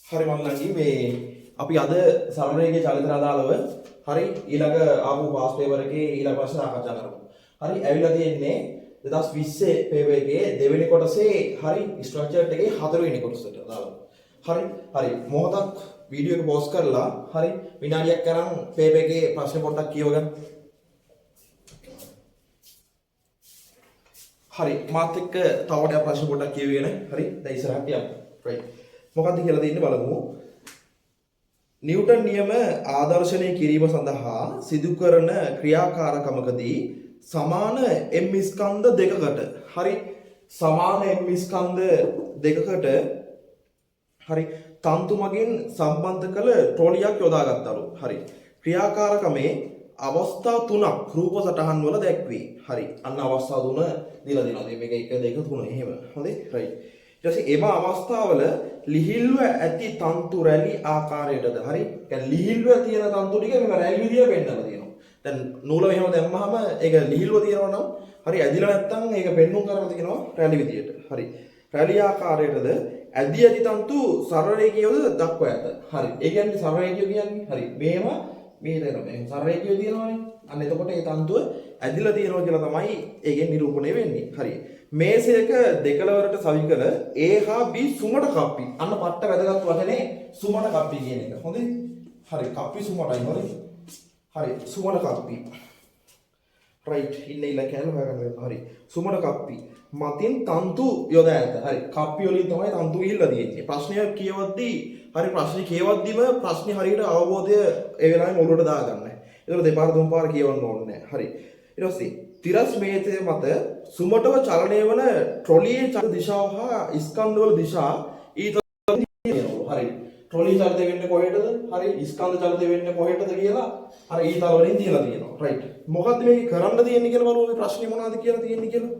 හරි මල්ලන්ගේ මේ අපි අද සමරේගේ චලිත අදාළව හරි ඊළඟ ආපු පාස් පේපර් එකේ ඊළඟ ප්‍රශ්න සාකච්ඡා කරමු. හරි ඇවිල්ලා තියෙන්නේ 2020 පේපර් එකේ දෙවෙනි කොටසේ හරි ස්ට්‍රක්චර්ඩ් එකේ හතරවෙනි කොටසට අදාළව. හරි මොහොතක් වීඩියෝ එක පෝස් කරලා හරි විනාඩියක් කරන් පේපර් එකේ ප්‍රශ්න පොඩ්ඩක් කියවගන්න. හරි මාත් එක්ක තව ටිකක් ප්‍රශ්න පොඩ්ඩක් කියවගෙන හරි දැන් ඉස්සරහට යමු. right මොකක්ද කියලා දෙන්නේ බලමු. නිව්ටන් නියම ආදර්ශනය කිරීම සඳහා සිදු කරන ක්‍රියාකාරකමකදී සමාන m ස්කන්ධ දෙකකට හරි සමාන m ස්කන්ධ දෙකකට හරි තන්තු මගින් සම්බන්ධ කළ ට්‍රොලියක් යොදාගත්තලු. හරි ක්‍රියාකාරකමේ අවස්ථා තුනක් රූප සටහන් වල දැක්වේ. හරි අන්න අවස්ථා තුන දීලා දෙනවා. මේක 1 2 3 එහෙම. හොඳයි right. ඊට පස්සේ එම අවස්ථාවල ලිහිල්ව ඇති තන්තු රැලි ආකාරයටද හරි يعني ලිහිල්ව තියෙන තන්තු ටික මෙව රැලි විදියට පෙන්නලා තියෙනවා. දැන් නූල මෙහෙම දැම්මහම ඒක ලිහිල්ව තියෙනවා නම් හරි ඇදිලා නැත්තම් ඒක පෙන්නුම් කරලා තියෙනවා රැලි විදියට. හරි රැලි ආකාරයටද ඇදි ඇති තන්තු සරල රේඛියවද දක්වා ඇත. හරි ඒ කියන්නේ සරල රේඛිය කියන්නේ හරි මේව මේ දෙනවා මේ සරල රේඛිය තියෙනවානේ. අන්න එතකොට ඒ තන්තුව ඇදිලා තියෙනවා කියලා තමයි ඒකෙන් නිරූපණය වෙන්නේ. හරි මේසයක දෙකලවරට සවිකල A හා B සුමට කප්පි. අන්න පට්ට වැදගත් වචනේ සුමට කප්පි කියන එක. හොඳයි. හරි කප්පි සුමටයි හොඳයි. හරි සුමට කප්පි. right ඉන්නේ ඉල කැල හොයාගන්න. හරි සුමට කප්පි. මතින් තන්තු යොදා ඇත. හරි කප්පි වලින් තමයි තන්තු ගිහිල්ලා තියෙන්නේ. ප්‍රශ්නය කියවද්දී හරි ප්‍රශ්නේ කියවද්දිම ප්‍රශ්නේ හරියට අවබෝධය ඒ වෙලාවෙම ඔළුවට දාගන්න. ඒක දෙපාර තුන් පාර කියවන්න ඕනේ නැහැ. හරි ඊට පස්සේ තිරස් මේතය මත සුමටව චලනය වන ට්‍රොලියේ චල දිශාව හා ස්කන්ධවල දිශා ඊතල තියෙනවා. හරි ට්‍රොලිය චලිත වෙන්නේ කොහෙටද? හරි ස්කන්ධ චලිත වෙන්නේ කොහෙටද කියලා අර ඊතල වලින් දීලා තියෙනවා. right මොකද්ද මේක කරන්න තියෙන්නේ කියලා බලමු. මේ ප්‍රශ්නේ මොනවද කියලා තියෙන්නේ කියලා.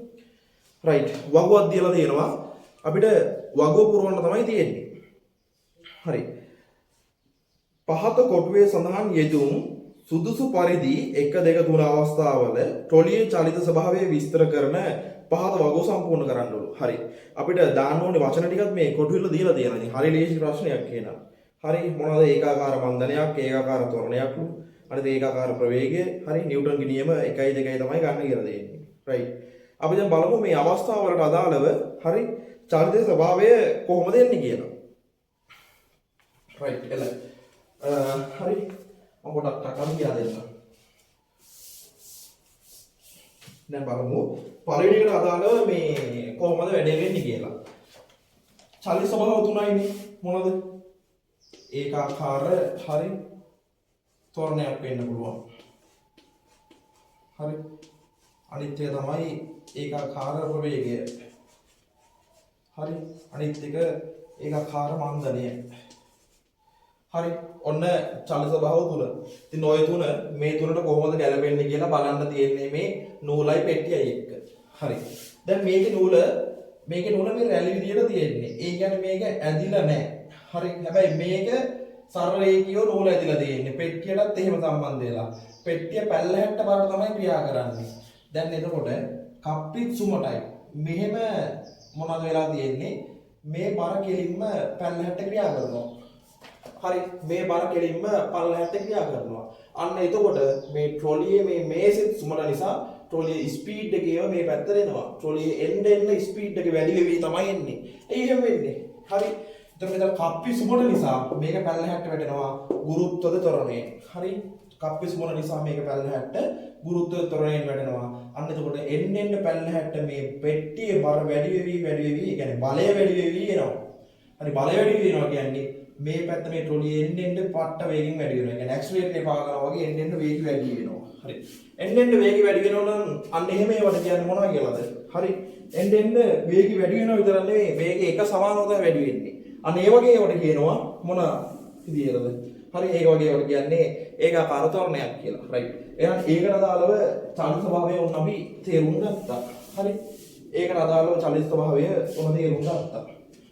right වගුවක් දීලා තියෙනවා. අපිට වගුව පුරවන්න තමයි තියෙන්නේ. හරි පහත කොටුවේ සඳහන් යෙදුම් සුදුසු පරිදි 1 2 3 අවස්ථාවල ට්‍රොලියේ චලිත ස්වභාවය විස්තර කරන පහත වගුව සම්පූර්ණ කරන්න ඕන. හරි. අපිට දාන්න ඕනේ වචන ටිකක් මේ කොටුවෙල දීලා තියෙනවා. ඉතින් හරි ලේසි ප්‍රශ්නයක් කියනවා. හරි මොනවද ඒකාකාර බන්ධනයක්, ඒකාකාර ත්වරණයක්, අනිත් ඒකාකාර ප්‍රවේගය, හරි නිව්ටන්ගේ නියම 1 2 තමයි ගන්න කියලා දෙන්නේ. right. අපි දැන් බලමු මේ අවස්ථාවලට අදාළව හරි චලිත ස්වභාවය කොහොමද එන්නේ කියලා. right. එල. හරි මම පොඩක් ටකම් කියලා දෙන්න. දැන් බලමු පළවෙනිකට අදාළව මේ කොහොමද වැඩේ වෙන්නේ කියලා. චලිත ස්වභාව තුනයිනේ මොනවද? ඒකාකාර හරි ත්වරණයක් වෙන්න පුළුවන්. හරි අනිත් එක තමයි ඒකාකාර ප්‍රවේගය. හරි අනිත් එක ඒකාකාර මන්දනය. හරි ඔන්න චලිත ස්වභාව තුන. ඉතින් ඔය තුන මේ තුනට කොහොමද ගැලපෙන්නේ කියලා බලන්න තියෙන්නේ මේ නූලයි පෙට්ටියයි එක්ක. හරි. දැන් මේකේ නූල මේ රැලි විදියට තියෙන්නේ. ඒ කියන්නේ මේක ඇදිලා නැහැ. හරි. හැබැයි මේක සරල රේඛියව නූල ඇදිලා තියෙන්නේ. පෙට්ටියටත් එහෙම සම්බන්ධ වෙලා. පෙට්ටිය පැල්ලහැට්ට බරට තමයි ක්‍රියා කරන්නේ. දැන් එතකොට කප්පිත් සුමටයි. මෙහෙම මොනවද වෙලා තියෙන්නේ? මේ බර කෙලින්ම පැල්ලහැට්ට ක්‍රියා කරනවා. හරි මේ බර කෙලින්ම පල්ලහැට්ට ක්‍රියා කරනවා. අන්න එතකොට මේ ට්‍රොලියේ මේ මේසෙත් සුමට නිසා ට්‍රොලියේ ස්පීඩ් එක ඒව මේ පැත්තට එනවා. ට්‍රොලියේ එන්න ස්පීඩ් එක වැඩි වෙවි තමයි එන්නේ. ඒ එහෙම වෙන්නේ. හරි. එතකොට මෙතන කප්පි සුමට නිසා මේක පල්ලහැට්ට වැටෙනවා ගුරුත්වද ත්වරණය. හරි. කප්පි සුමට නිසා මේක පල්ලහැට්ට ගුරුත්වද ත්වරණයෙන් වැටෙනවා. අන්න එතකොට එන්න පල්ලහැට්ට මේ පෙට්ටියේ බර වැඩි වෙවි ඒ කියන්නේ බලය වැඩි වෙවි එනවා. හරි බලය වැඩි වෙනවා කියන්නේ මේ පැත්ත මේ ට්‍රොලිය එන්න පට්ට වේගෙන් වැඩි වෙනවා. ඒ කියන්නේ ඇක්සලරේටර් එක පාගනවා වගේ එන්න වේගය වැඩි වෙනවා. හරි. එන්න වේගය වැඩි වෙනවා නම් අන්න එහෙම ඒවට කියන්නේ මොනවද කියලාද? හරි. එන්න වේගය වැඩි වෙනවා විතර නෙවෙයි වේගය එක සමානව තමයි වැඩි වෙන්නේ. අන්න ඒ වගේ ඒවට කියනවා මොන විදියටද? හරි. ඒ වගේ ඒවට කියන්නේ ඒකාකාර ත්වරණයක් කියලා. right. එහෙනම් ඒකට අදාළව චලිත ස්වභාවය උන් අපි තේරුම් ගත්තා. හරි. ඒකට අදාළව චලිත ස්වභාවය උන් තේරුම් ගත්තා.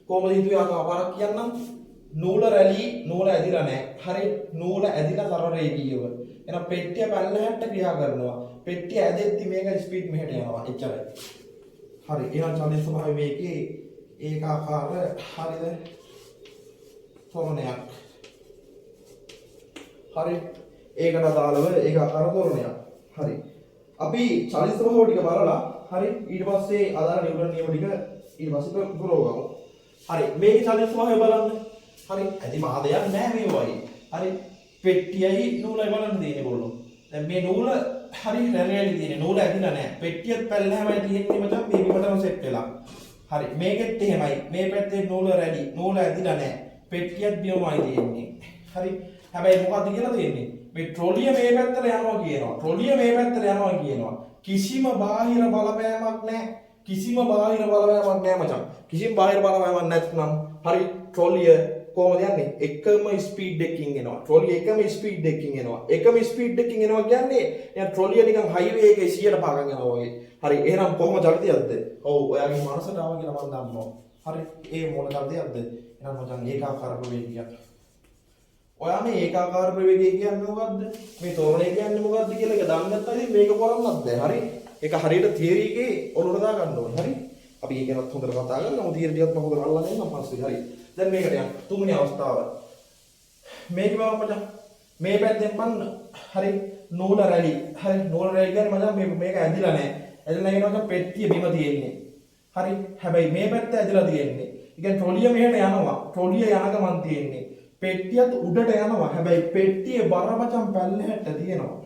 කොහොමද හිතුවේ ආකාරයක් කියන්නම්? නූල රැලි නූල ඇදිලා නැහැ. හරි නූල ඇදිලා සරල රේඛීයව. එහෙනම් පෙට්ටිය පැල්ලහැට්ට ක්‍රියා කරනවා. පෙට්ටිය ඇදෙද්දි මේක ස්පීඩ් මෙහෙට යනවා. එච්චරයි. හරි. එහෙනම් චලිත ස්වභාවය මේකේ ඒකාකාර හරිද? තොරණයක්. හරි. ඒකට අදාළව ඒක ආකාර තොරණයක්. හරි. අපි චලිත ස්වභාව ටික බලලා හරි ඊට පස්සේ අදාළ නිව්ටන් නියම ටික ඊට පස්සේ පුරවගමු. හරි. මේකේ චලිත ස්වභාවය බලන්න. හරි. ඇති මහ දෙයක් නෑ මේ වගේ. හරි. පෙට්ටියයි නූලයි බලන්න තියෙන්නේ බොල්ලෝ. දැන් මේ නූල හරි රැලි තියෙන්නේ. නූල ඇදිලා නෑ. පෙට්ටියත් පැල්ලහැමයි තියෙන්නේ මචං මේ බිමටම සෙට් වෙලා. හරි. මේකෙත් එහෙමයි. මේ පැත්තේ නූල රැලි. නූල ඇදිලා නෑ. පෙට්ටියත් බිමමයි තියෙන්නේ. හරි. හැබැයි මොකද්ද කියලා තියෙන්නේ? මේ ට්‍රොලිය මේ පැත්තට යනවා කියනවා. ට්‍රොලිය මේ පැත්තට යනවා කියනවා. කිසිම බාහිර බලපෑමක් නැහැ. කිසිම බාහිර බලපෑමක් නැහැ මචං. කිසිම බාහිර බලපෑමක් නැත්නම් හරි ට්‍රොලිය කොහොමද යන්නේ? එකම ස්පීඩ් එකකින් එනවා. ට්‍රොලිය එකම ස්පීඩ් එකකින් එනවා. එකම ස්පීඩ් එකකින් එනවා කියන්නේ නිකන් ට්‍රොලිය නිකන් හයිවේ එකේ 100ට පාගන් යනවා වගේ. හරි. එහෙනම් කොහොම චලිතයක්ද? ඔව් ඔයාගේ මනසට ආව කියලා මම දන්නවා. හරි. ඒ මොන චලිතයක්ද? එහෙනම් මචං ඒකාකාර ප්‍රවේගයක්. ඔයා මේ ඒකාකාර ප්‍රවේගය කියන්නේ මොකද්ද? මේ තොරණය කියන්නේ මොකද්ද කියලා එක දන්නේ නැත්නම් ඉතින් මේක කරන්නත් බෑ. හරි? ඒක හරියට තියරි එකේ ඔලුවට දා ගන්න ඕනේ. හරි? අපි ඒක ගැනත් හොඳට කතා කරලා මොකද තියරි ටිකත් මම හොඳට අල්ලලා දෙන්නම් පස්සේ. හරි. දැන් මේකට යන්න. තුන්වෙනි අවස්ථාව. මේක බලන්න. මේ පැත්තෙන් මන්න හරි නූල රැලි. හරි නූල රැලි කියන්නේ මචං මේක ඇදිලා නැහැ. ඇදිලා නැහැ කියනවා පෙට්ටිය බිම තියෙන්නේ. හරි? හැබැයි මේ පැත්ත ඇදිලා තියෙන්නේ. ඒ කියන්නේ ට්‍රොලිය මෙහෙට යනවා. ට්‍රොලිය යන ගමන් තියෙන්නේ. පෙට්ටියත් උඩට යනවා. හැබැයි පෙට්ටියේ බර මචං පැල්ලහැට තියෙනවා.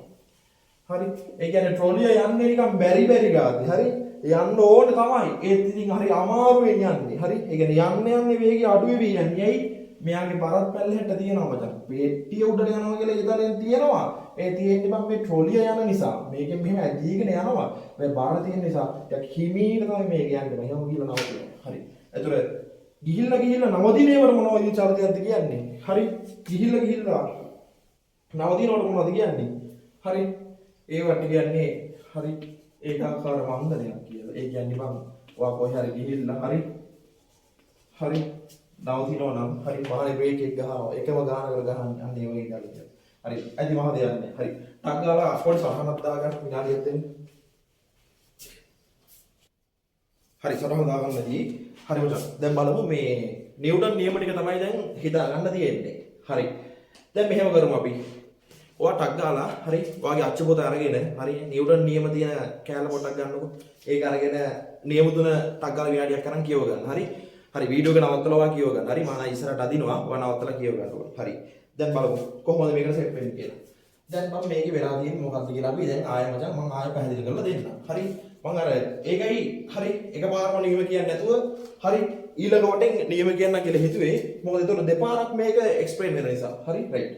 හරි. ඒ කියන්නේ ට්‍රොලිය යන්නේ නිකන් බැරි ගාති. හරි. යන්න ඕනේ තමයි. ඒත් ඉතින් හරි අමාරුවෙන් යන්නේ. හරි. ඒ කියන්නේ යන්නේ වේගය අඩු වෙවි යන්නේ. ඇයි? මෙයාගේ බරත් පැල්ලහැට තියෙනවා මචං. පෙට්ටිය උඩට යනවා කියලා ඉතලෙන් තියෙනවා. ඒ තියෙන්නේ මම මේ ට්‍රොලිය යන නිසා. මේකෙන් මෙහෙම ඇදීගෙන යනවා. මේ බාර තියෙන නිසා ටික හිමීට තමයි මේක යන්නේ. මෙහෙම කියලා නවතිනවා. හරි. ඒතර ගිහිල්ලා නවදිනේවට මොනවද චලිතයක්ද කියන්නේ? හරි. ගිහිල්ලා නවදිනවට මොනවද කියන්නේ? හරි. ඒවට කියන්නේ හරි ඒකාකාර වන්දනයක් කියලා. ඒ කියන්නේ මම ඔයා කොහේ හරි ගිහිල්ලා හරි නවතිනවා නම් හරි වාහනේ බ්‍රේක් එක ගහනවා. එකම ගානකට ගහන්නේ අන්න ඒ වගේ චලිතයක්. හරි. ඇයි මහද යන්නේ? හරි. ටක් ගාලා අපෝඩ් සහනක් දාගන්න විනාඩියක් දෙන්න. හරි සටහන දාගන්නදී හරි මචං දැන් බලමු මේ නිව්ටන් නියම ටික තමයි දැන් හිතා ගන්න තියෙන්නේ. හරි. දැන් මෙහෙම කරමු අපි. ඔයා ටක් ගාලා හරි ඔයාගේ අච්චු පොත අරගෙන හරි නිව්ටන් නියම තියෙන කෑල්ල පොඩ්ඩක් ගන්නකො. ඒක අරගෙන නියම තුන ටක් ගාලා විනාඩියක් කරන් කියව ගන්න. හරි. හරි වීඩියෝ එක නවත්තලා ඔයා කියව ගන්න. හරි මම ඉස්සරහට අදිනවා. ඔයා නවත්තලා කියව ගන්න ඕනේ. හරි. දැන් බලමු කොහොමද මේකට සෙට් වෙන්නේ කියලා. දැන් මම මේකේ වෙලා තියෙන්නේ මොකක්ද කියලා අපි දැන් ආයෙ මචං මම ආයෙ පැහැදිලි කරලා දෙන්නම්. හරි. මම අර ඒකයි හරි එකපාරම නියම කියන්නේ නැතුව හරි ඊළඟ වටෙන් නියම කියන්න කියලා හිතුවේ. මොකද ඒතකොට දෙපාරක් මේක එක්ස්ප්ලেইন වෙන නිසා. හරි රයිට්.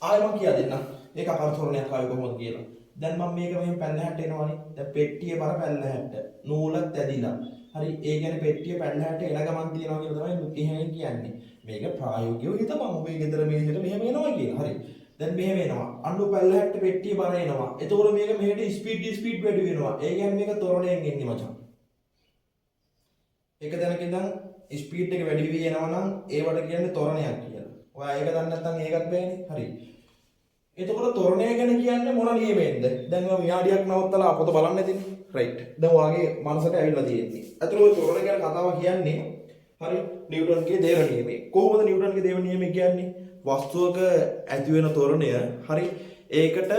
ආයෙ මම කියා දෙන්නම්. ඒක අකරතොරණයක් ආවේ කොහොමද කියලා. දැන් මම මේක මෙහෙම පැල්ලහැට එනවනේ. දැන් පෙට්ටියේ බර පැල්ලහැට. නූලත් ඇදිලා. හරි ඒ කියන්නේ පෙට්ටිය පැල්ලහැට එන ගමන් තියනවා කියලා තමයි එහෙම කියන්නේ. මේක ප්‍රායෝගිකව හිතපන්. ඔබේ ගෙදර මේකට මෙහෙම එනවා කියලා. හරි. දැන් මෙහෙම එනවා. අඬු පැල්ලහැට පෙට්ටිය බර එනවා. එතකොට මේක මෙහෙට ස්පීඩ් වැඩි වෙනවා. ඒ කියන්නේ මේක තොරණයෙන් එන්නේ මචං. එක දැනක ඉඳන් ස්පීඩ් එක වැඩි වෙවි යනවා නම් ඒවට කියන්නේ තොරණයක් කියලා. ඔයා ඒක දන්නේ නැත්නම් ඒකත් බෑනේ. හරි. එතකොට තොරණය ගැන කියන්නේ මොන නියමයෙන්ද? දැන් මම විනාඩියක් නවත්තලා පොත බලන්න ඉතින්. රයිට්. දැන් ඔයාගේ මනසට ඇවිල්ලා තියෙන්නේ. අතන ඔය තොරණ ගැන කතාව කියන්නේ හරි නිව්ටන්ගේ දේව නියමය. කොහොමද නිව්ටන්ගේ දේව නියමය කියන්නේ? වස්තුවක ඇති වෙන තොරණය හරි ඒකට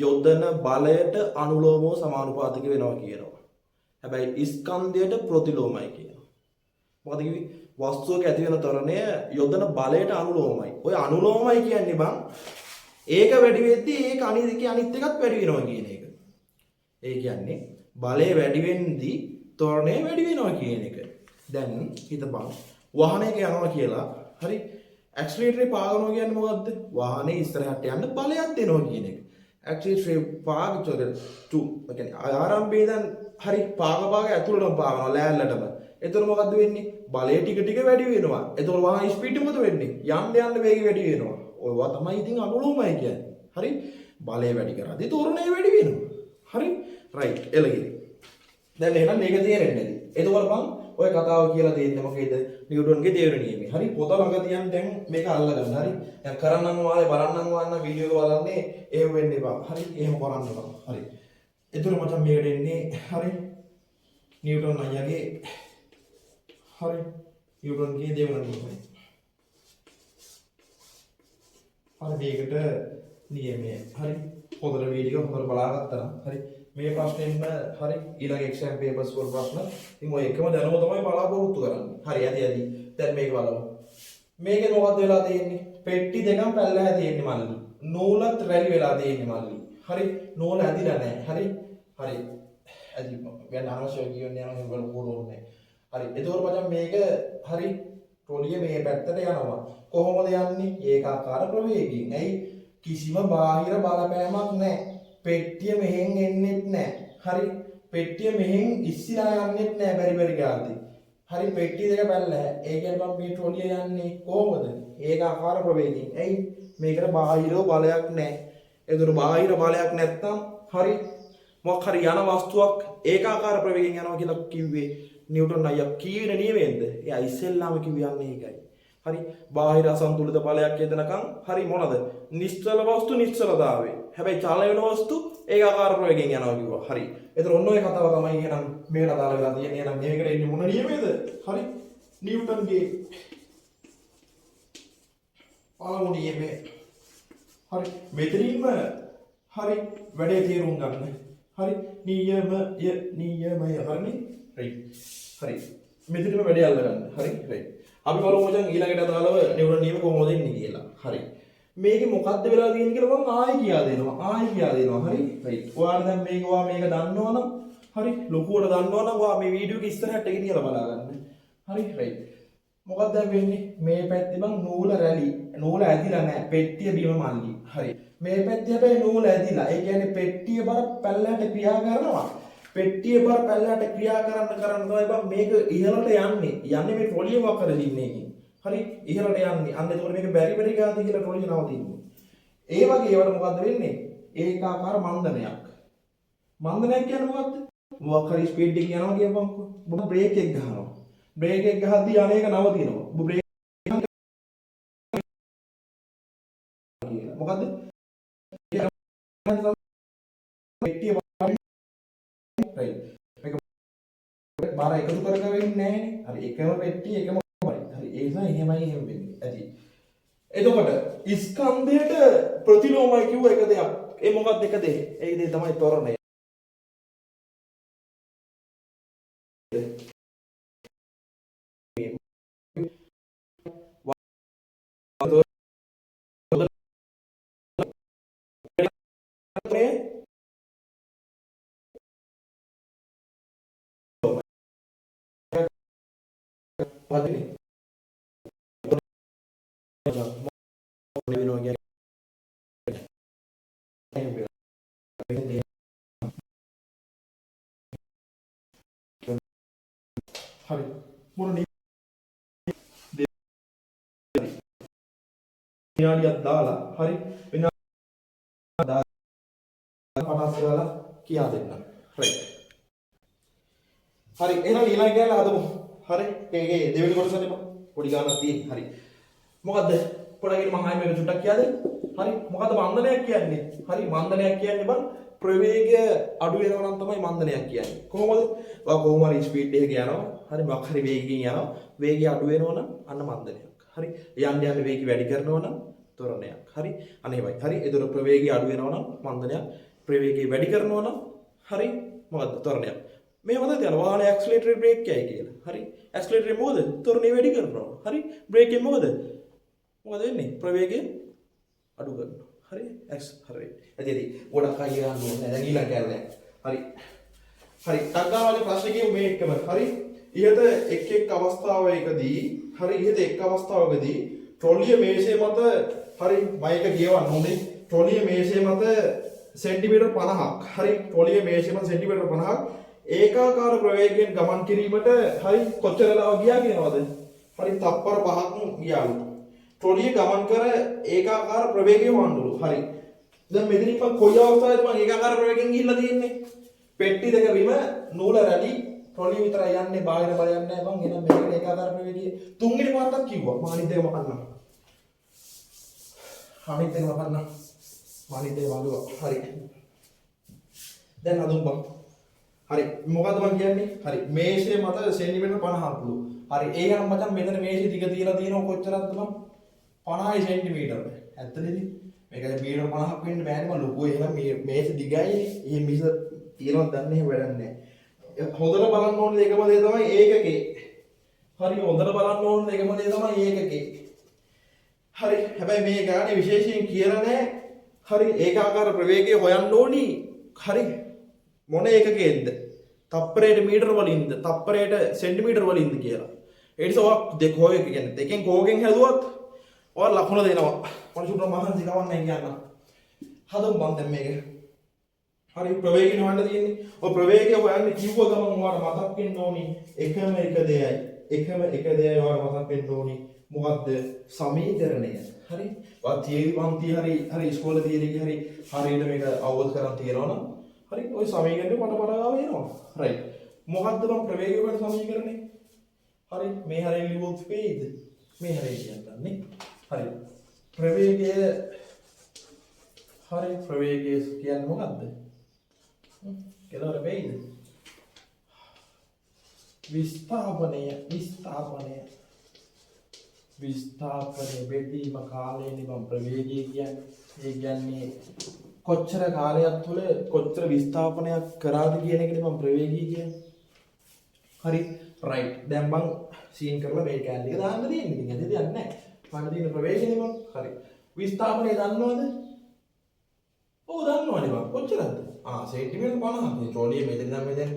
යොදන බලයට අනුලෝමව සමානුපාතික වෙනවා කියනවා. හැබැයි ස්කන්ධයට ප්‍රතිලෝමයි කියනවා. මොකද කිව්වේ? වස්තුවක ඇති වෙන ත්වරණය යොදන බලයට අනුලෝමයි. ඔය අනුලෝමයි කියන්නේ බං ඒක වැඩි වෙද්දී ඒක අනිත් එකත් වැඩි වෙනවා කියන එක. ඒ කියන්නේ බලය වැඩි වෙද්දී ත්වරණය වැඩි වෙනවා කියන එක. දැන් හිතපන් වාහනයක යනවා කියලා හරි ඇක්සලරේටරේ පාගනවා කියන්නේ මොකද්ද? වාහනේ ඉස්සරහට යන්න බලයක් දෙනවා කියන එක. ඇක්සලරේටරේ පාගචොද තු කියන්නේ ආරම්භයේ දැන් හරි පාග ඇතුළටම පාගනවා ලෑල්ලටම. එතකොට මොකද්ද වෙන්නේ? බලය ටික ටික වැඩි වෙනවා. එතකොට වාහන ස්පීඩ් මොකද වෙන්නේ? යන්න වේගය වැඩි වෙනවා. ඔයවා තමයි ඉතින් අනුලෝමයි කියන්නේ. හරි? බලය වැඩි කරද්දී ත්වරණය වැඩි වෙනවා. හරි? රයිට්. එළගිරි. දැන් එහෙනම් මේක තේරෙන්නේ නැති. එතකොට බං ඔය කතාව කියලා දෙන්නේ මොකේද? නිව්ටන්ගේ දේවන නියමය. හරි? පොත ළඟ තියන් දැන් මේක අල්ලගන්න. හරි? දැන් කරන්නම් වාලේ බලන්නම් වාන්න වීඩියෝ එක බලන්නේ එහෙම වෙන්න එපා. හරි? එහෙම කරන්න බෑ. හරි. එතකොට මචං මේකට එන්නේ හරි? නිව්ටන් අයියාගේ හරි නිව්ටන්ගේ දේවන නියමය. හරි මේකට නියමයි. හරි හොඳට වීඩියෝ හොඳට බලාගත්තා නම් හරි මේ ප්‍රශ්නෙන්න හරි ඊළඟ එක්සෑම් පේපර්ස් වල ප්‍රශ්න ඉතින් ඔය එකම දැනුම තමයි බලාපොරොත්තු කරන්නේ. හරි ඇති. දැන් මේක බලමු. මේකේ මොකද්ද වෙලා තියෙන්නේ? පෙට්ටි දෙකක් පැල්ලලා තියෙන්නේ මල්ලි. නූලත් රැලි වෙලා තියෙන්නේ මල්ලි. හරි නූල ඇදිලා නැහැ. හරි ඇදි මම අනවශ්‍ය කියන්නේ යනවා වල පොරෝන්නේ. හරි එතකොට මචං මේක හරි ට්‍රොලිය මේ පැත්තට යනවා. කොහොමද යන්නේ? ඒකාකාර ප්‍රවේගයෙන්. ඇයි? කිසිම බාහිර බලපෑමක් නැහැ. පෙට්ටිය මෙහෙන් එන්නෙත් නැහැ. හරි පෙට්ටිය මෙහෙන් ඉස්සිලා යන්නෙත් නැහැ බැරි ගාති. හරි පෙට්ටිය දෙක පැල්ලෑ. ඒ කියන්නේ මම මේ ට්‍රොලිය යන්නේ කොහොමද? ඒකාකාර ප්‍රවේගයෙන්. ඇයි? මේකට බාහිර බලයක් නැහැ. ඒතර බාහිර බලයක් නැත්තම් හරි මොකක් හරි යන වස්තුවක් ඒකාකාර ප්‍රවේගයෙන් යනවා කියලා කිව්වේ නිව්ටන් අයියා කීවෙන නියමයෙන්ද? එයා ඉස්සෙල්ලාම කිව්වන්නේ ඒකයි. හරි බාහිර අසන්තුලිත බලයක් යදනකම් හරි මොනද? නිශ්චල වස්තු නිශ්චලතාවය. හැබැයි චලන වෙන වස්තු ඒකාකාර ප්‍රවේගයෙන් යනවා කිව්වා. හරි. ඒතර ඔන්න ඔය කතාව තමයි එහෙනම් මේකට අදාළ වෙලා තියෙන්නේ. එහෙනම් මේකට එන්නේ මොන නියමයේද? හරි. නිව්ටන්ගේ පළමු නියමය. හරි. මෙතනින්ම හරි වැඩේ තේරුම් ගන්න. හරි නියමය හරිනේ? රයිට්. හරි. මෙතනම වැඩේ අල්ලගන්න. හරි. රයිට්. අපි බලමු මචං ඊළඟට අදාළව නිව්ටන් නියම කොහොමද එන්නේ කියලා. හරි. මේකේ මොකද්ද වෙලා තියෙන්නේ කියලා මම ආයෙ කියා දෙනවා. හරි. රයිට්. ඔයාලා දැන් මේක දන්නවනම් හරි ලොකුවට දන්නවනම් ඔයා මේ වීඩියෝ එක ඉස්සරහට ගෙනියලා බලා ගන්න. හරි. රයිට්. මොකක්ද වෙන්නේ? මේ පැත්තේ බං නූල ඇදිලා නැහැ. පෙට්ටිය බිම මල්ලි. හරි. මේ පැත්තේ හැබැයි නූල ඇදිලා. ඒ කියන්නේ පෙට්ටිය බර පැල්ලට ක්‍රියා කරනවා. පෙට්ටිය බර පැල්ලට ක්‍රියා කරන්න තමයි බං මේක ඉහළට යන්නේ. යන්නේ මේ ට්‍රොලිය වක් කර දින්නේ එකකින්. හරි ඉහළට යන්නේ. අන්න එතකොට මේක බැරි ගාති කියලා ට්‍රොලිය නවතින්නේ. ඒ වගේ ඒවට මොකද්ද වෙන්නේ? ඒකාකාර මන්දනයක්. මන්දනයක් කියන්නේ මොකද්ද? මොකක් හරි ස්පීඩ් එකකින් යනවා කියපන්කො. ඔබ බ්‍රේක් එක ගහනවා. බ්‍රේක් එක ගහද්දී අනේක නවතිනවා. ඔබ බ්‍රේක් මොකද්ද? පෙට්ටිය රයිට්. මේක බාර එකතු කර වෙන්නේ නැහැ නේ. හරි එකම පෙට්ටිය එකම හරි ඒ නිසා එහෙමයි එහෙම වෙන්නේ. ඇති. එතකොට ස්කන්ධයට ප්‍රතිලෝමයි කිව්ව එක දෙයක්. ඒ මොකක්ද එක දෙය? ඒ දේ තමයි ත්වරණය. වදිනේ. හරි මොන විනාඩියක් දාලා හරි විනාඩියක් දාලා පටස් කරලා කියා දෙන්න. රයිට්. හරි එහෙනම් ඊළඟ කියලා හදමු. හරි ඒකේ දෙවෙනි කොටසනේ පොඩි ගානක් තියෙන. හරි මොකද්ද? පොඩ්ඩක් මම ආයෙ මේක චුට්ටක් කියා දෙන්න. හරි මොකද්ද මන්දනයක් කියන්නේ? හරි මන්දනයක් කියන්නේ බං ප්‍රවේගය අඩු වෙනවා නම් තමයි මන්දනයක් කියන්නේ. කොහොමද? කොහොම හරි ස්පීඩ් එකක යනවා. හරි මොකක් හරි වේගකින් යනවා. වේගය අඩු වෙනවා නම් අන්න මන්දනයක්. හරි යන්න වේගය වැඩි කරනවා නම් ත්වරණයක්. හරි අන්න ඒවයි. හරි ඒතර ප්‍රවේගය අඩු වෙනවා නම් මන්දනයක්. ප්‍රවේගය වැඩි කරනවා නම් හරි මොකද්ද? ත්වරණයක්. මේ මොකද යන වාහනේ ඇක්සලරේටර් බ්‍රේක් එකයි කියලා. හරි ඇක්සලරේටර් මොකද? ත්වරණය වැඩි කරනවා. හරි බ්‍රේක් එක මොකද වෙන්නේ? ප්‍රවේගය අඩු කරනවා. හරි හරි එතෙදි ගොඩක් අය ගන්න ඕනේ දැන් ඊළඟ කැලේ. හරි ටග්ගාවගේ ප්‍රශ්නේ කියමු මේ එකම. හරි ඉහත එක් අවස්ථාවකදී හරි ඉහත එක් අවස්ථාවකදී ට්‍රොලිය මේෂය මත හරි මයික කියවන්න ඕනේ. ට්‍රොලිය මේෂය මත සෙන්ටිමීටර් 50ක් හරි ට්‍රොලිය මේෂය මත සෙන්ටිමීටර් 50ක් ඒකාකාර ප්‍රවේගයෙන් ගමන් කිරීමට හරි කොච්චර වෙලාවක් ගියා කියනවද? හරි තප්පර 5ක් ගියාලු. ට්‍රොලිය ගමන් කර ඒකාකාර ප්‍රවේගයෙන් වන්නලු. හරි. දැන් මෙතනින් මම කොයි අවස්ථාවේද මම ඒකාකාර ප්‍රවේගයෙන් ගිහිල්ලා තියෙන්නේ? පෙට්ටි දෙක බිම නූල රැලි ට්‍රොලිය විතරයි යන්නේ බාහිර බලයක් නැහැ බං. එහෙනම් මේකට ඒකාකාර ප්‍රවේගය තුන්වෙනි පාරක් කිව්වා. මම අනිත් එක මකන්නම්. අනිත් එක මකන්නම්. අනිත් එක වලුවා. හරි. දැන් අදුම් බං. හරි මොකද්ද මම කියන්නේ? හරි මේෂය මත සෙන්ටිමීටර් 50ක්ලු. හරි ඒ ගමන් මචං මෙතන මේෂය දිග තියලා තියෙනවා කොච්චරක්ද බං? 50 සෙන්ටිමීටර. ඇත්තටද මේක මීටර 50ක් වෙන්න බෑනේ මම ලොකු එහෙනම් මේ මේස දිගයි එහෙ මිස තියනවද දන්නේ නැහැ වැඩක් නැහැ හොඳට බලන්න ඕනේ එකම දේ තමයි ඒකකේ හරි හොඳට බලන්න ඕනේ එකම දේ තමයි ඒකකේ හරි හැබැයි මේ ගානේ විශේෂයෙන් කියලා නැහැ හරි ඒකාකාර ප්‍රවේගය හොයන්න ඕනි හරි මොන ඒකකේද තප්පරයට මීටර වලින්ද තප්පරයට සෙන්ටිමීටර වලින්ද කියලා ඒ නිසා ඔය දෙක හොය කියන්නේ දෙකෙන් කෝගෙන් හැදුවත් ඔය ලකුණ දෙනවා මම සුප්‍ර මහන්සි කවන්නේ කියන්න හදමු මම දැන් මේක හරි ප්‍රවේගය හොයන්න තියෙන්නේ ඔය ප්‍රවේගය හොයන්න කිව්ව ගමන් ඔයාලට මතක් වෙන්න ඕනි එකම එක දෙයයි ඔයාලට මතක් වෙන්න ඕනි මොකද්ද සමීකරණය හරි ඔය තියරි පන්ති හරි ඉස්කෝලේ තියරි හරියට මේක අවබෝධ කරන් තියෙනවනම් හරි ඔය සමීකරණය පට ගාලා එනවා රයිට් මොකද්ද මම ප්‍රවේගය වල සමීකරණය හරි මේ හරිය ලියුවොත් වේද මේ හරිය කියන්නේ හරි ප්‍රවේගය කියන්නේ මොකද්ද කෙලවර වේද විස්ථාපනය බෙදීම කාලයනේ මම ප්‍රවේගය කියන්නේ ඒ කියන්නේ කොච්චර කාලයක් තුළ කොච්චර විස්ථාපනයක් කරාද කියන එකනේ මම ප්‍රවේගය කියන්නේ හරි රයිට් දැන් මං සීන් කරලා මේ කැලේ එක දාන්න තියෙන්නේ ඉතින් ඇද දෙයක් නැහැ මම තියෙන ප්‍රවේගයනේ මං හරි විස්ථාපනය දන්නවද ඔව් දන්නවනේ මං කොච්චරද සෙන්ටිමීටර් 50ක් මේ ට්‍රොලිය මෙතන නම් මෙතන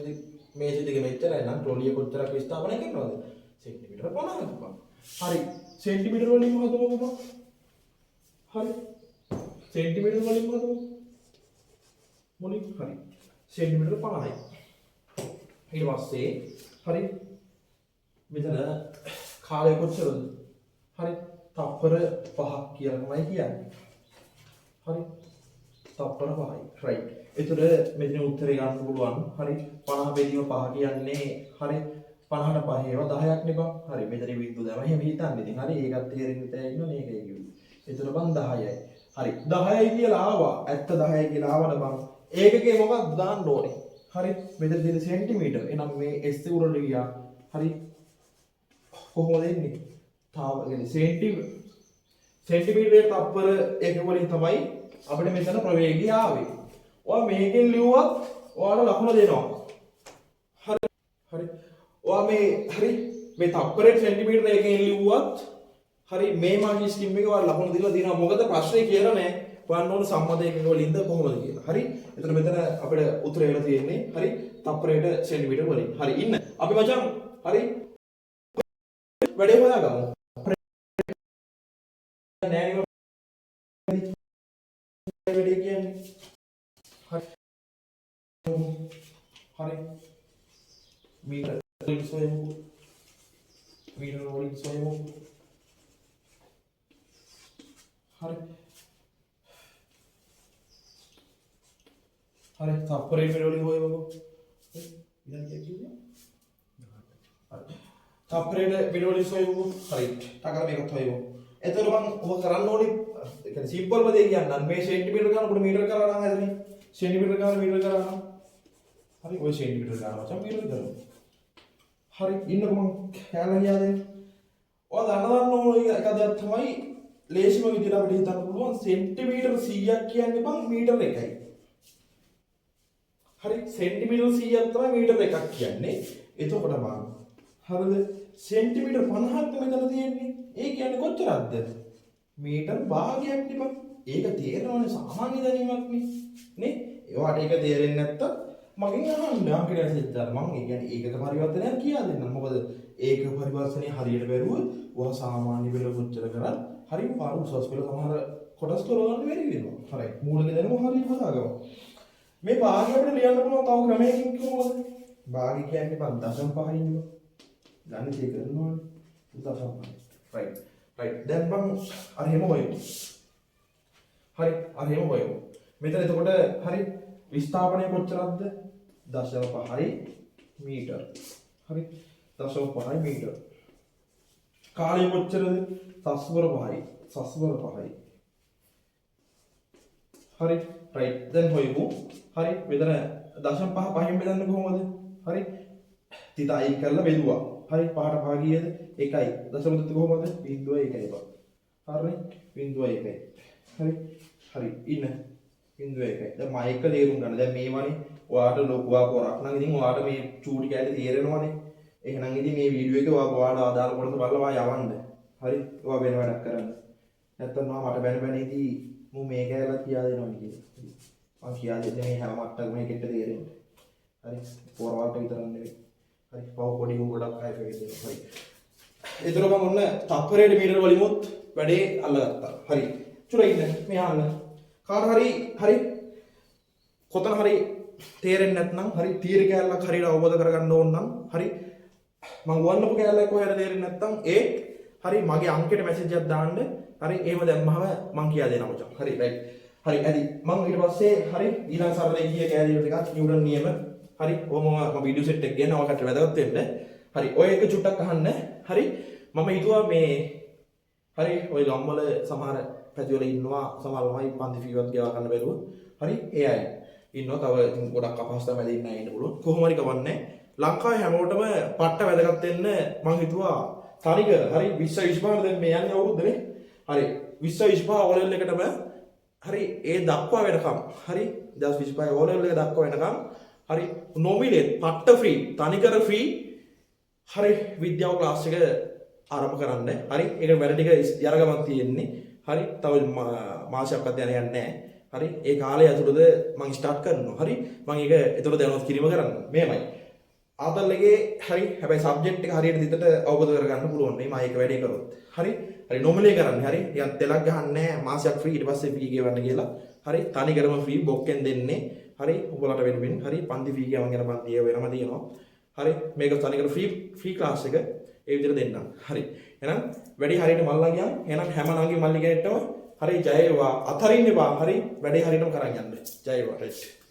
මේසෙ දෙක මෙච්චරයි නම් ට්‍රොලිය කොච්චරක් විස්ථාපනය කරනවද සෙන්ටිමීටර් 50ක් බං හරි සෙන්ටිමීටර වලින් හදමුකෝ බං හරි සෙන්ටිමීටර වලින් හදමු මොනික් හරි සෙන්ටිමීටර 50යි ඊට පස්සේ හරි මෙතන කාලය කොච්චරද හරි තප්පර 5ක් කියලා තමයි කියන්නේ හරි තප්පර 5යි රයිට් එතකොට මෙතන උත්තරේ ගන්න පුළුවන් හරි 50 බෙදීම 5 කියන්නේ හරි 50ට 5 ඒවා 10ක් නේ බං හරි මෙතන බින්දුව දැම එහෙම හිතන්න ඉතින් හරි ඒකත් තේරෙන්න තෑ ඉන්නෝනේ ඒකයි කිව්වේ එතන බං 10යි හරි 10යි කියලා ආවා ඇත්ත 10යි කියලා ආවද බං ඒකකේ මොකක්ද දාන්න ඕනේ හරි මෙතන තියෙන සෙන්ටිමීටර එහෙනම් මේ S උරට ගියා හරි කොහොමද එන්නේ තාව කියන්නේ සෙන්ටිමීටරේ තප්පර එක වලින් තමයි අපිට මෙතන ප්‍රවේගය ආවේ ඔයා මේකෙන් ලිව්වත් ඔයාලට ලකුණ දෙනවා හරි ඔයා මේ තප්පරේ සෙන්ටිමීටර එකෙන් ලිව්වත් හරි මේ මාර්කින් ස්කීම් එකේ ඔයාලා ලකුණු දීලා තියෙනවා මොකද ප්‍රශ්නේ කියලා නෑ බලන්න ඕන සම්මතයක වලින්ද කොහොමද කියලා හරි එතන මෙතන අපිට උත්තරය වෙලා තියෙන්නේ හරි තප්පරයට සෙන්ටිමීටර වලින් හරි ඉන්න අපි මචං හරි වැඩේ හොයාගමු නෑ වැඩේ කියන්නේ හරි මීටර වලින් සොයමු හරි තප්පරේ වලින් හොයමුකෝ ඉතින් කිව්වේ තප්පරේ වලින් සොයමුකෝ හරි ටකර මේකත් හොයමු එතකොට මම ඔබ කරන්න ඕනේ ඒ කියන්නේ සිම්පල්ම දේ කියන්නම් මේ සෙන්ටිමීටර ගන්නකොට මීටර කරා නම් හරිනේ සෙන්ටිමීටර ගන්න මීටර කරා නම් හරි ඔය සෙන්ටිමීටර ගන්න මචං මීටර කරමු හරි ඉන්නකො මම කැලේ ගියා දැන් ඔය දන්න ඕන එක දෙයක් තමයි ලේසිම විදිහට අපිට හිතන්න පුළුවන් සෙන්ටිමීටර 100ක් කියන්නේ බං මීටර එකයි හරි සෙන්ටිමීටර 100ක් තමයි මීටර එකක් කියන්නේ එතකොට බං හරිද සෙන්ටිමීටර 50ක් මෙතන තියෙන්නේ ඒ කියන්නේ කොච්චරක්ද මීටර භාගයක් නේ බං ඒක තේරෙනවනේ සාමාන්‍ය දැනීමක් නේ ඒවට ඒක තේරෙන්නේ නැත්තම් මගෙන් අහන්න අංකයට සිද්ධාර මම ඒ කියන්නේ ඒකක පරිවර්තනයක් කියා දෙන්නම් මොකද ඒක පරිවර්තනය හරියට බැරුව ඔයා සාමාන්‍ය පෙළ කොච්චර කරත් හරිය පාර උසස් පෙළ සමහර කොටස් කරගන්න බැරි වෙනවා හරි මූලික දැනුම හරියට හදාගමු මේ භාගය අපිට ලියන්න පුළුවන් තව ක්‍රමයකින් කොහොමද භාගය කියන්නේ 0.5 ඉන්නවා ගණිතය කරනවානේ 0.5 රයිට් දැන් බං අර එහෙම හොයමු හරි අර එහෙම හොයමු මෙතන එතකොට හරි විස්ථාපනය කොච්චරක්ද 0.5 මීටර හරි 0.5 මීටර කාලය කොච්චරද සස්වර 5යි හරි රයිට් දැන් හොයමු හරි මෙතන 0.5 පහෙන් බෙදන්නේ කොහොමද හරි තිත අයින් කරලා බෙදුවා හරි 5ට 5 කීයද 1යි දශම තුන කොහොමද 0.1යි බං හරි 0.1 හරි ඉන්න බිඳුව එකයි. දැන් මම එක තේරුම් ගන්න. දැන් මේවනේ ඔයාට ලොකුවා පොරක් නම් ඉතින් ඔයාට මේ චූටි කැලේ තේරෙනවනේ. එහෙනම් ඉතින් මේ වීඩියෝ එකේ ඔයාලා අදාළ කොටස බලලා යවන්න. හරි. ඔයා වෙන වැඩක් කරන්න. නැත්තම් මට බැන බැන ඉදී මම මේ කැලේ කියා දෙනවා කියලා. මම කියා දෙන්නේ මේ හැම මට්ටමකම එකට තේරෙන්න. හරි. පොරවල්ට විතරක් නෙවෙයි. හරි. පව පොඩි උන් ගොඩක් අය වෙන්නේ. හරි. ඒතර මම ඔන්න තප්පරයට මීටර වලිමුත් වැඩේ අල්ලගත්තා. හරි. චුලා ඉන්න. මේ අහන්න. කාට හරි කොතන හරි තේරෙන්නේ නැත්නම් හරි තීර කැලලක් හරියට අවබෝධ කරගන්න ඕන නම් හරි මම ගොන්නපු කැලලක් කොහෙද තේරෙන්නේ නැත්නම් හරි මගේ අංකෙට මැසේජ් එකක් දාන්න හරි එහෙම දැම්මම මම කියා දෙනවා මචං හරි රයිට් හරි ඇති මම ඊට පස්සේ හරි ඊළඟ සරලේ ගිය කැලේ ටිකක් නිව්ටන් නියම හරි කොහොම මම වීඩියෝ සෙට් එක ගන්න ඔයකට වැදගත් වෙන්න හරි ඔය එක චුට්ටක් අහන්න හරි මම හිතුවා මේ හරි ඔය ගම්වල සමහර පැතිවල ඉන්නවා සමහර ළමයි පන්ති ෆී වත් ගෙවා ගන්න බැරුව හරි ඒ අය ඉන්නවා තව ගොඩක් අපහසුතාව මැද ඉන්න අය ඉන්න පුළුවන් කොහොම හරි කවන්නේ ලංකාවේ හැමෝටම පට්ට වැදගත් වෙන්න මම හිතුවා තනිකර හරි 20 25 දැන් මේ යන්නේ අවුරුද්දනේ හරි 20 25 ඕ ලෙවල් එකටම හරි ඒ දක්වා වෙනකම් හරි 2025 ඕ ලෙවල් එක දක්වා වෙනකම් හරි නොමිලේ පට්ට ෆ්‍රී තනිකර ෆ්‍රී හරි විද්‍යාව ක්ලාස් එක ආරම්භ කරන්න හරි ඒක වැඩ ටික යරගමක් තියෙන්නේ හරි තව මාසයක්වත් යන්නේ නැහැ හරි ඒ කාලය ඇතුළත මම ස්ටාර්ට් කරනවා හරි මම ඒක ඒතර දැනුවත් කිරීම කරන්න මේමයි ආතල්ලගේ හරි හැබැයි සබ්ජෙක්ට් එක හරියට දිත්තට අවබෝධ කරගන්න පුළුවන් මේ මම ඒක වැඩේ කරොත් හරි නොමිලේ කරන්නේ හරි නිකන් තෙලක් ගහන්නේ මාසයක් ෆ්‍රී ඊට පස්සේ ෆී ගෙවන්න කියලා හරි තනිකරම ෆ්‍රී බොක්කෙන් දෙන්නේ හරි උඹලට වෙනුවෙන් හරි පන්ති ෆී ගෙවන්න යන පන්තිය වෙනම තියෙනවා හරි මේක තනිකර ෆ්‍රී ක්ලාස් එක ඒ විදිහට දෙන්නම් හරි එහෙනම් වැඩි හරියට මල්ලා ගියම් එහෙනම් හැම ළඟේ මල්ලි කෙනෙක්ටම හරි ජය වේවා අතරින්න එපා හරි වැඩේ හරියටම කරන් යන්න ජය වේවා රයිට්